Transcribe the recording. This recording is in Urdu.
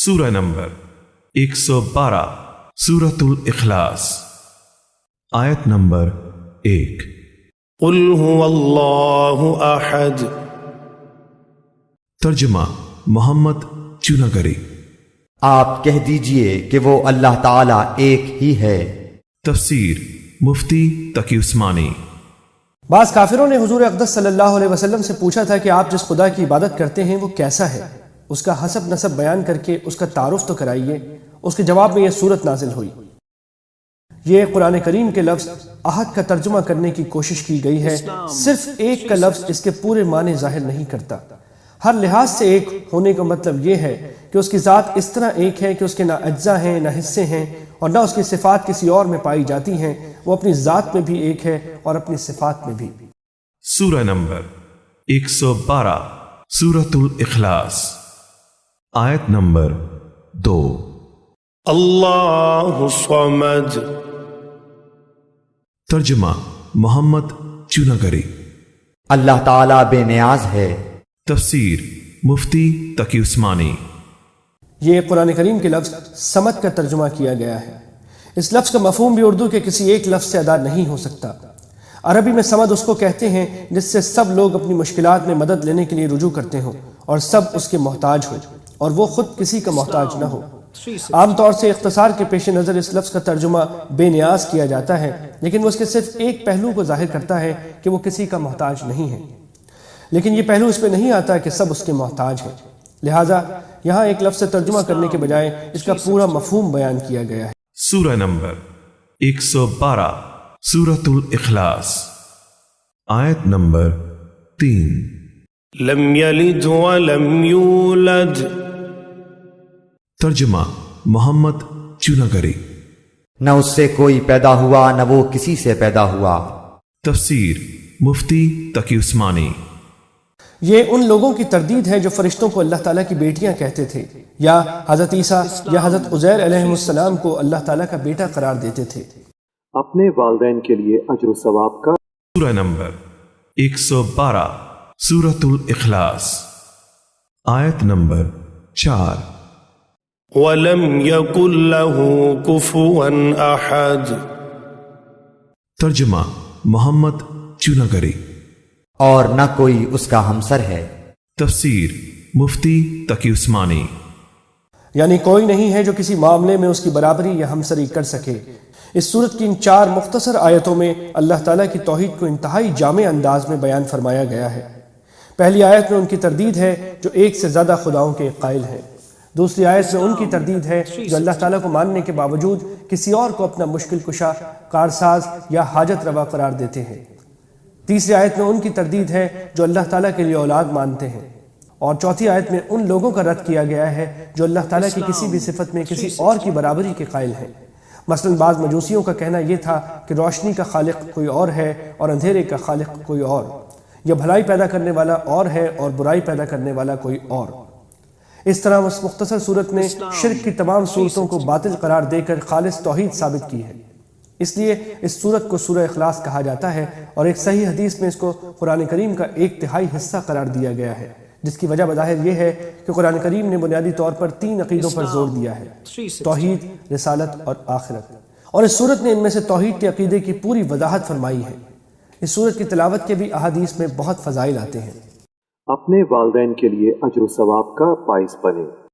سورہ نمبر 112 سورۃ الاخلاص، آیت نمبر 1۔ قل هو اللہ احد۔ ترجمہ محمد چونگری۔ آپ کہہ دیجئے کہ وہ اللہ تعالیٰ ایک ہی ہے۔ تفسیر مفتی تقی عثمانی۔ بعض کافروں نے حضور اقدس صلی اللہ علیہ وسلم سے پوچھا تھا کہ آپ جس خدا کی عبادت کرتے ہیں وہ کیسا ہے، اس کا حسب نسب بیان کر کے اس کا تعارف تو کرائیے۔ اس کے جواب میں یہ صورت نازل ہوئی۔ یہ قرآن کریم کے لفظ احد کا ترجمہ کرنے کی کوشش کی گئی ہے۔ صرف ایک کا لفظ اس کے پورے معنی ظاہر نہیں کرتا۔ ہر لحاظ سے ایک ہونے کا مطلب یہ ہے کہ اس کی ذات اس طرح ایک ہے کہ اس کے نہ اجزاء ہیں نہ حصے ہیں، اور نہ اس کی صفات کسی اور میں پائی جاتی ہیں۔ وہ اپنی ذات میں بھی ایک ہے اور اپنی صفات میں بھی۔ سورہ نمبر 112 سورۃ الاخلاص، آیت نمبر 2۔ اللہ الصمد۔ ترجمہ محمد چونگری۔ اللہ تعالیٰ بے نیاز ہے۔ تفسیر مفتی تقی عثمانی۔ یہ قرآن کریم کے لفظ صمد کا ترجمہ کیا گیا ہے۔ اس لفظ کا مفہوم بھی اردو کے کسی ایک لفظ سے ادا نہیں ہو سکتا۔ عربی میں صمد اس کو کہتے ہیں جس سے سب لوگ اپنی مشکلات میں مدد لینے کے لیے رجوع کرتے ہوں اور سب اس کے محتاج ہوں اور وہ خود کسی کا محتاج نہ ہو۔ عام طور سے اختصار کے پیش نظر اس لفظ کا ترجمہ بے نیاز کیا جاتا ہے، لیکن وہ اس کے صرف ایک پہلو کو ظاہر کرتا ہے کہ وہ کسی کا محتاج نہیں ہے، لیکن یہ پہلو اس پہ نہیں آتا کہ سب اس کے محتاج ہیں۔ لہٰذا یہاں ایک لفظ سے ترجمہ کرنے کے بجائے اس کا پورا مفہوم بیان کیا گیا ہے۔ سورہ نمبر 112 سورۃ الاخلاص، آیت نمبر 3۔ لم یلد ولم یولد۔ ترجمہ محمد چونگری۔ نہ اس سے کوئی پیدا ہوا نہ وہ کسی سے پیدا ہوا۔ تفسیر مفتی تقی عثمانی۔ یہ ان لوگوں کی تردید ہے جو فرشتوں کو اللہ تعالیٰ کی بیٹیاں کہتے تھے، یا حضرت عیسیٰ یا حضرت عزیر علیہ السلام کو اللہ تعالیٰ کا بیٹا قرار دیتے تھے۔ اپنے والدین کے لیے اجر و ثواب کا۔ سورہ نمبر 112 سورۃ الاخلاص، آیت نمبر 4۔ ولم یکن له کفوا احد۔ ترجمہ محمد چونگری۔ اور نہ کوئی اس کا ہمسر ہے۔ تفسیر مفتی تقی عثمانی۔ یعنی کوئی نہیں ہے جو کسی معاملے میں اس کی برابری یا ہمسری کر سکے۔ اس سورت کی ان 4 مختصر آیتوں میں اللہ تعالیٰ کی توحید کو انتہائی جامع انداز میں بیان فرمایا گیا ہے۔ پہلی آیت میں ان کی تردید ہے جو ایک سے زیادہ خداؤں کے قائل ہیں۔ دوسری آیت میں ان کی تردید ہے جو اللہ تعالیٰ کو ماننے کے باوجود کسی اور کو اپنا مشکل کشا، کارساز یا حاجت روا قرار دیتے ہیں۔ تیسری آیت میں ان کی تردید ہے جو اللہ تعالیٰ کے لیے اولاد مانتے ہیں، اور چوتھی آیت میں ان لوگوں کا رد کیا گیا ہے جو اللہ تعالیٰ کی کسی بھی صفت میں کسی اور کی برابری کے قائل ہیں۔ مثلا بعض مجوسیوں کا کہنا یہ تھا کہ روشنی کا خالق کوئی اور ہے اور اندھیرے کا خالق کوئی اور، یا بھلائی پیدا کرنے والا اور ہے اور برائی پیدا کرنے والا کوئی اور۔ اس طرح اس مختصر صورت نے شرک کی تمام صورتوں کو باطل قرار دے کر خالص توحید ثابت کی ہے۔ اس لیے اس صورت کو سورہ اخلاص کہا جاتا ہے، اور ایک صحیح حدیث میں اس کو قرآن کریم کا 1/3 حصہ قرار دیا گیا ہے، جس کی وجہ بظاہر یہ ہے کہ قرآن کریم نے بنیادی طور پر 3 عقیدوں پر زور دیا ہے: توحید، رسالت اور آخرت، اور اس صورت نے ان میں سے توحید کے عقیدے کی پوری وضاحت فرمائی ہے۔ اس صورت کی تلاوت کے بھی احادیث میں بہت فضائل آتے ہیں۔ اپنے والدین کے لیے اجر و ثواب کا باعث بنے۔